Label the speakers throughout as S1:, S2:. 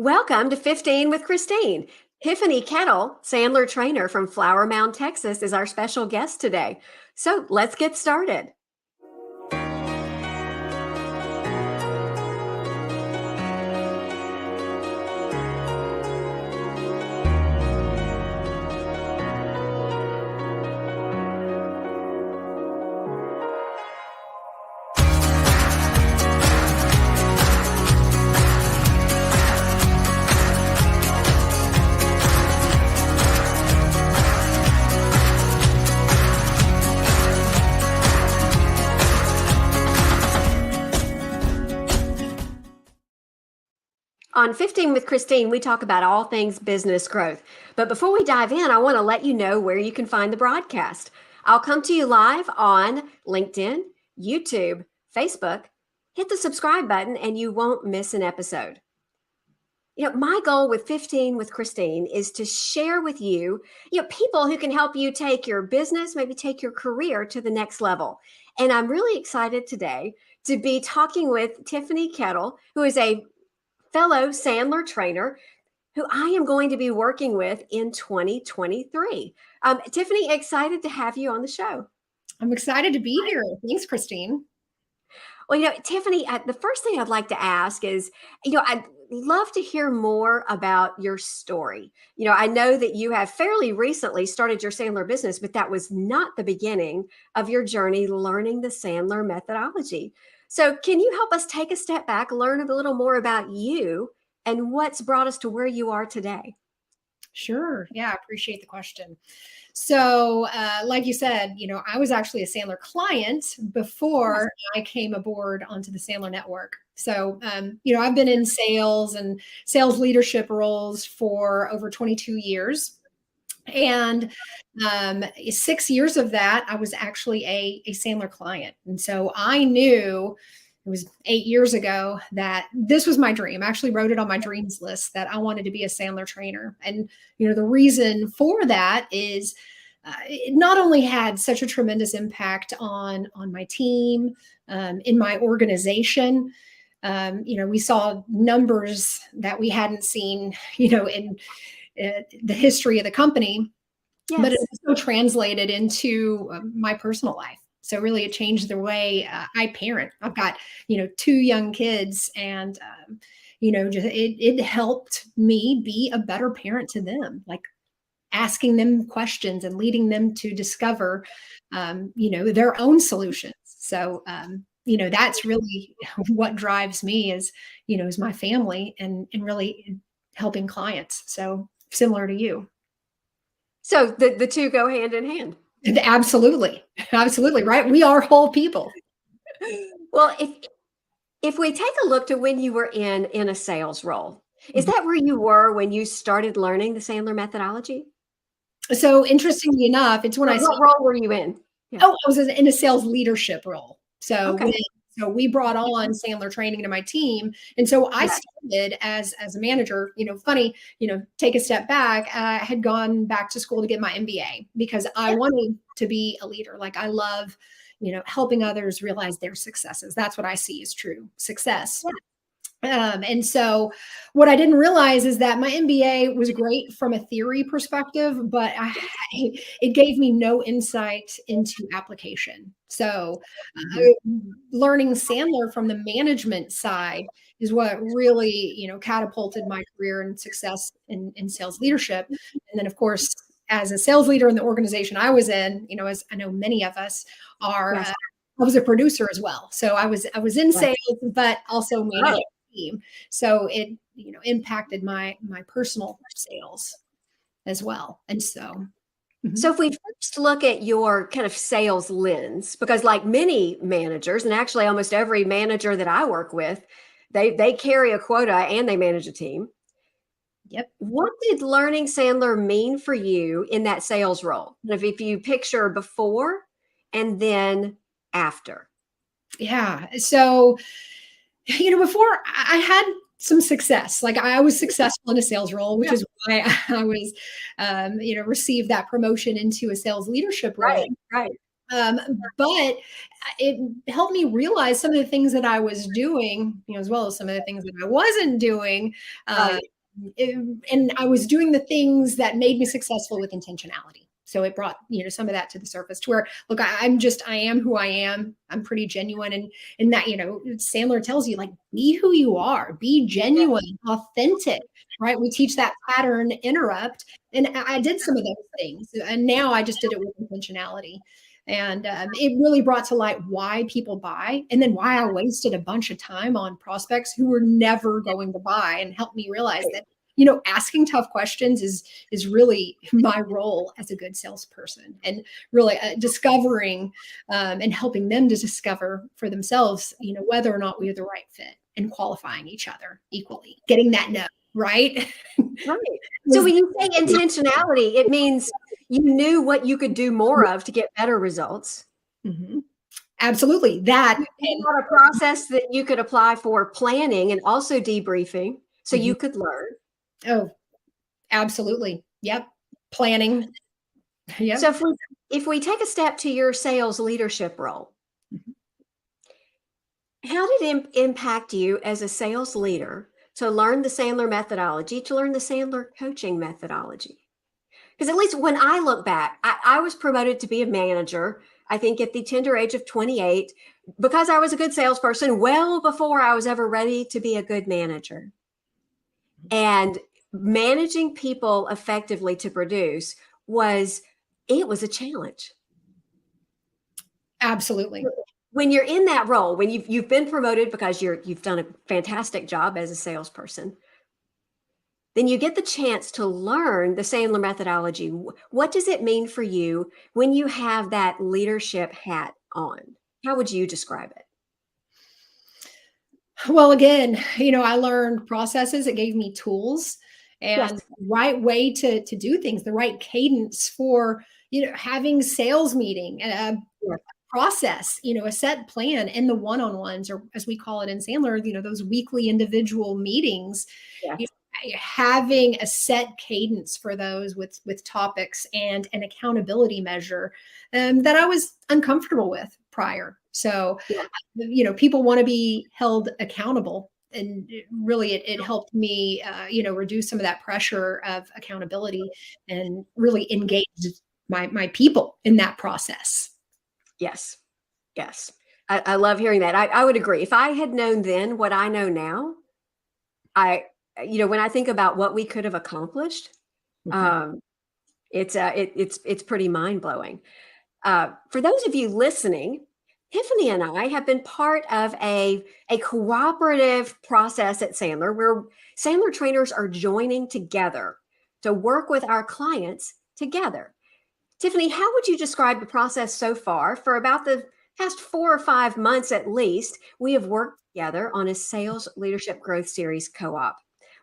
S1: Welcome to 15 with Christine. Tiffany Koettell, Sandler trainer from Flower Mound, Texas, is our special guest today. So let's get started. On 15 with Christine, we talk about all things business growth. But before we dive in, I want to let you know where you can find the broadcast. I'll come to you live on LinkedIn, YouTube, Facebook. Hit the subscribe button and you won't miss an episode. My goal with 15 with Christine is to share with you, people who can help you take your business, maybe take your career to the next level. And I'm really excited today to be talking with Tiffany Koettell, who is a fellow Sandler trainer who I am going to be working with in 2023. Tiffany, excited to have you on the show.
S2: I'm excited to be here. Thanks, Christine.
S1: Well, Tiffany, the first thing I'd like to ask is, I'd love to hear more about your story. I know that you have fairly recently started your Sandler business, but that was not the beginning of your journey learning the Sandler methodology. So can you help us take a step back, learn a little more about you and what's brought us to where you are today?
S2: Sure. Yeah, I appreciate the question. So like you said, I was actually a Sandler client before I came aboard onto the Sandler network. So, I've been in sales and sales leadership roles for over 22 years. And 6 years of that, I was actually a Sandler client. And so I knew it was 8 years ago that this was my dream. I actually wrote it on my dreams list that I wanted to be a Sandler trainer. And, the reason for that is it not only had such a tremendous impact on my team, in my organization. We saw numbers that we hadn't seen, in the history of the company, yes. But it also translated into my personal life. So really it changed the way I parent. I've got, 2 young kids and, it helped me be a better parent to them, like asking them questions and leading them to discover, their own solutions. So, that's really what drives me is my family and really helping clients. So similar to you.
S1: So the two go hand in hand.
S2: Absolutely. Absolutely. Right. We are whole people.
S1: Well, if we take a look to when you were in a sales role, is that where you were when you started learning the Sandler methodology?
S2: So interestingly enough, it's when
S1: what role were you in?
S2: Yeah. Oh, I was in a sales leadership role. So okay. So we brought on Sandler training to my team. And so I started as a manager, take a step back. I had gone back to school to get my MBA because I wanted to be a leader. Like I love, helping others realize their successes. That's what I see as true success. Yeah. And so what I didn't realize is that my MBA was great from a theory perspective, but it gave me no insight into application. So learning Sandler from the management side is what really, catapulted my career and success in sales leadership. And then of course, as a sales leader in the organization I was in, as I know many of us are, I was a producer as well. So I was in sales, but also managing team. So it, impacted my personal sales as well. And so.
S1: So if we first look at your kind of sales lens, because like many managers, and actually almost every manager that I work with, they carry a quota and they manage a team.
S2: Yep.
S1: What did learning Sandler mean for you in that sales role? If you picture before and then after.
S2: Yeah. So before I had some success, like I was successful in a sales role, which is why I was, received that promotion into a sales leadership role.
S1: Right.
S2: But it helped me realize some of the things that I was doing, as well as some of the things that I wasn't doing. Uh,
S1: Right.
S2: and I was doing the things that made me successful with intentionality. So it brought, some of that to the surface to where, look, I am who I am. I'm pretty genuine. And that, Sandler tells you, like, be who you are, be genuine, authentic, right? We teach that pattern interrupt. And I did some of those things. And now I just did it with intentionality. And it really brought to light why people buy, and then why I wasted a bunch of time on prospects who were never going to buy, and helped me realize that, asking tough questions is really my role as a good salesperson, and really discovering and helping them to discover for themselves, whether or not we are the right fit, and qualifying each other equally, getting that no, right?
S1: Right. So when you say intentionality, it means you knew what you could do more of to get better results.
S2: Mhm. Absolutely. That
S1: You had a process that you could apply for planning and also debriefing so
S2: Mhm.
S1: you could learn.
S2: Oh, absolutely. Yep. Planning.
S1: So
S2: Yep.
S1: if we take a step to your sales leadership role,
S2: Mhm.
S1: how did it impact you as a sales leader to learn the Sandler methodology, to learn the Sandler coaching methodology? Because at least when I look back, I was promoted to be a manager, I think at the tender age of 28, because I was a good salesperson well before I was ever ready to be a good manager. And managing people effectively to produce was a challenge.
S2: Absolutely.
S1: When you're in that role, when you've been promoted because you've done a fantastic job as a salesperson, then you get the chance to learn the Sandler methodology. What does it mean for you when you have that leadership hat on? How would you describe it?
S2: Well, again, I learned processes. It gave me tools
S1: Yes.
S2: and right way to do things, the right cadence for, having sales meeting,
S1: Yes.
S2: process, a set plan, and the one-on-ones, or as we call it in Sandler, those weekly individual meetings,
S1: Yes.
S2: you having a set cadence for those with topics and an accountability measure that I was uncomfortable with prior. So,
S1: Yeah.
S2: people want to be held accountable. And it helped me, reduce some of that pressure of accountability, and really engage my people in that process.
S1: Yes. Yes. I love hearing that. I would agree. If I had known then what I know now, I, when I think about what we could have accomplished,
S2: Mhm.
S1: um, it's pretty mind blowing. For those of you listening, Tiffany and I have been part of a cooperative process at Sandler where Sandler trainers are joining together to work with our clients together. Tiffany, how would you describe the process so far? For about the past 4 or 5 months at least, we have worked together on a sales leadership growth series co-op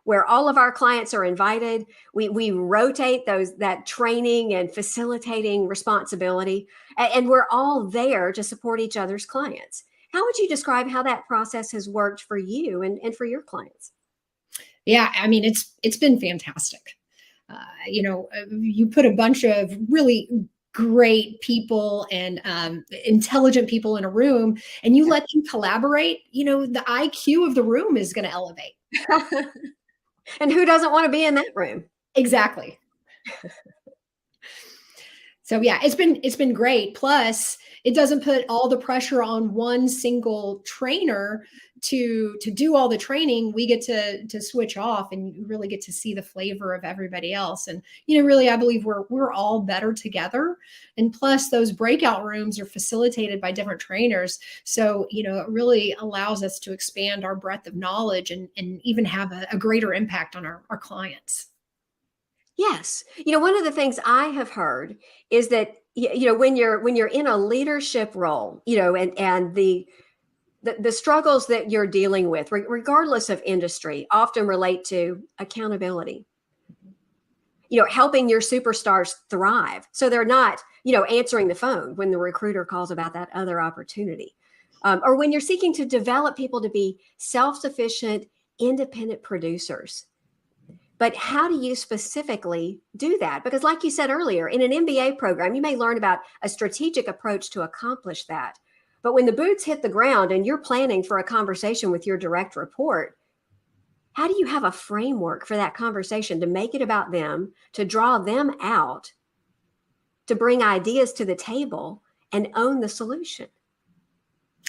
S1: where all of our clients are invited. We rotate that training and facilitating responsibility, and we're all there to support each other's clients. How would you describe how that process has worked for you and for your clients?
S2: Yeah, I mean, it's been fantastic. You put a bunch of really great people and intelligent people in a room, and you let them collaborate. The IQ of the room is going to elevate.
S1: And who doesn't want to be in that room?
S2: Exactly. So yeah, it's been great. Plus, it doesn't put all the pressure on one single trainer to do all the training. We get to switch off, and you really get to see the flavor of everybody else. And really, I believe we're all better together. And plus, those breakout rooms are facilitated by different trainers, so it really allows us to expand our breadth of knowledge, and even have a greater impact on our clients.
S1: Yes. One of the things I have heard is that when you're in a leadership role, and the struggles that you're dealing with, regardless of industry, often relate to accountability. Helping your superstars thrive so they're not, answering the phone when the recruiter calls about that other opportunity. Or when you're seeking to develop people to be self-sufficient, independent producers. But how do you specifically do that? Because, like you said earlier, in an MBA program, you may learn about a strategic approach to accomplish that. But when the boots hit the ground and you're planning for a conversation with your direct report, how do you have a framework for that conversation to make it about them, to draw them out, to bring ideas to the table and own the solution?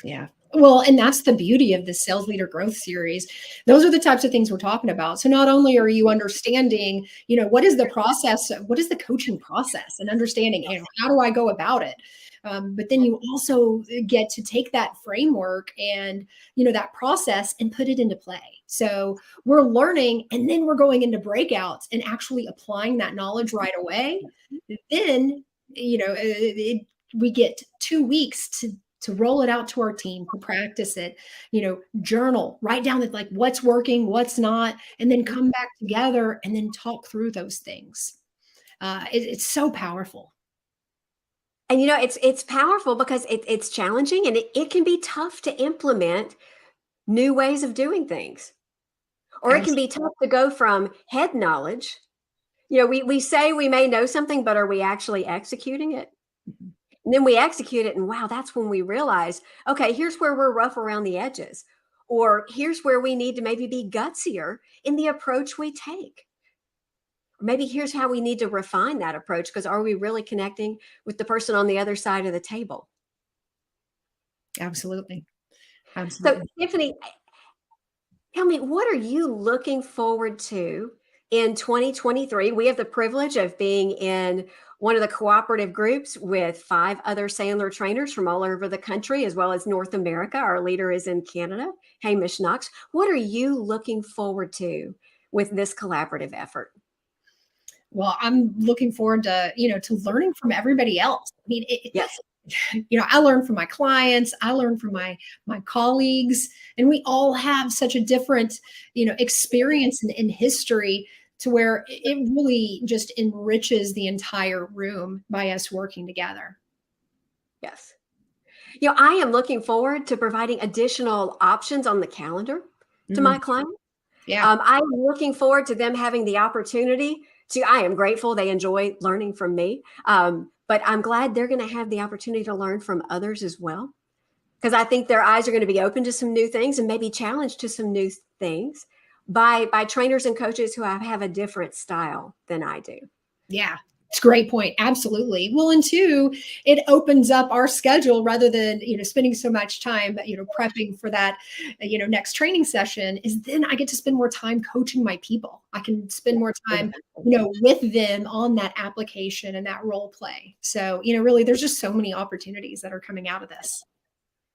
S2: Yeah. Well, and that's the beauty of the Sales Leader Growth Series. Those are the types of things we're talking about. So not only are you understanding, what is the process, what is the coaching process, and understanding, how do I go about it? But then you also get to take that framework and, that process and put it into play. So we're learning, and then we're going into breakouts and actually applying that knowledge right away. Then, we get 2 weeks to roll it out to our team, to practice it, journal, write down that, like, what's working, what's not, and then come back together and then talk through those things. It's so powerful.
S1: And it's powerful because it's challenging, and it can be tough to implement new ways of doing things. Or it can be tough to go from head knowledge. We say we may know something, but are we actually executing it?
S2: Mhm.
S1: And then we execute it, and wow, that's when we realize, okay, here's where we're rough around the edges, or here's where we need to maybe be gutsier in the approach we take. Or maybe here's how we need to refine that approach, because are we really connecting with the person on the other side of the table?
S2: Absolutely.
S1: So,
S2: Absolutely.
S1: Tiffany, tell me, what are you looking forward to in 2023? We have the privilege of being in one of the cooperative groups with 5 other Sandler trainers from all over the country, as well as North America. Our leader is in Canada, Hamish Knox. What are you looking forward to with this collaborative effort?
S2: Well, I'm looking forward to learning from everybody else. I mean,
S1: Yes.
S2: I learn from my clients, I learn from my colleagues, and we all have such a different, experience in history, to where it really just enriches the entire room by us working together.
S1: Yes. I am looking forward to providing additional options on the calendar to
S2: Mm,
S1: my clients.
S2: yeah.
S1: I'm looking forward to them having the opportunity to. I am grateful they enjoy learning from me, but I'm glad they're going to have the opportunity to learn from others as well, because I think their eyes are going to be open to some new things and maybe challenged to some new things by trainers and coaches who have a different style than I do.
S2: Yeah. It's a great point. Absolutely. Well, and two, it opens up our schedule rather than, spending so much time, prepping for that, next training session. Is then I get to spend more time coaching my people. I can spend more time,
S1: Exactly.
S2: with them on that application and that role play. So, really, there's just so many opportunities that are coming out of this.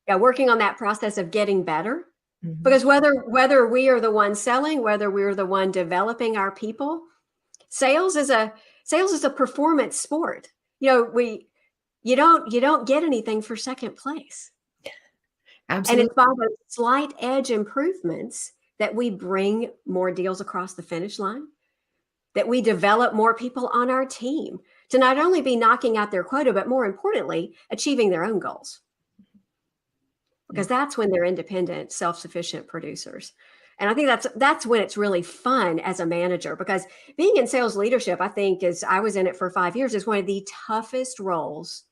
S1: Yeah, working on that process of getting better,
S2: Mhm.
S1: because whether we are the one selling, whether we're the one developing our people, sales is a sales is a performance sport. We you don't get anything for second place. And
S2: Absolutely.
S1: it's by those slight edge improvements that we bring more deals across the finish line, that we develop more people on our team to not only be knocking out their quota, but more importantly, achieving their own goals.
S2: Yeah.
S1: Because that's when they're independent, self-sufficient producers. And I think that's when it's really fun as a manager, because being in sales leadership, I think, is I was in it for 5 years, is one of the toughest roles.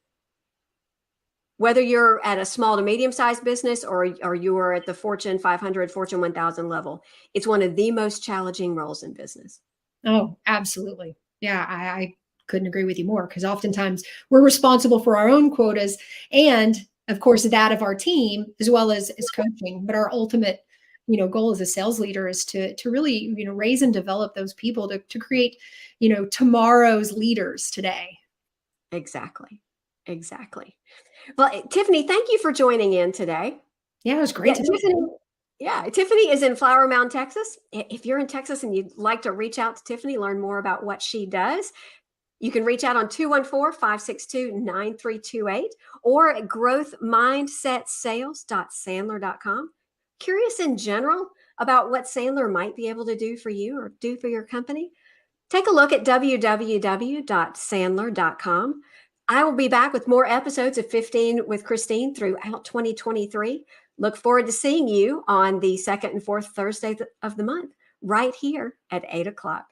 S1: Whether you're at a small to medium-sized business, or you're at the Fortune 500, Fortune 1000 level, it's one of the most challenging roles in business.
S2: Oh, absolutely. Yeah, I couldn't agree with you more, because oftentimes we're responsible for our own quotas and, of course, that of our team, as well as coaching. But our ultimate, goal as a sales leader is to really, raise and develop those people to create, tomorrow's leaders today.
S1: Exactly. Exactly. Well, Tiffany, thank you for joining in today.
S2: Yeah, it was
S1: Yeah,
S2: great to talk.
S1: Tiffany. Yeah, Tiffany is in Flower Mound, Texas. If you're in Texas and you'd like to reach out to Tiffany, learn more about what she does, you can reach out on 214-562-9328 or at growthmindsetsales.sandler.com. Curious in general about what Sandler might be able to do for you or do for your company? Take a look at www.sandler.com. I will be back with more episodes of 15 with Christine throughout 2023. Look forward to seeing you on the second and fourth Thursday of the month. right here at 8 o'clock.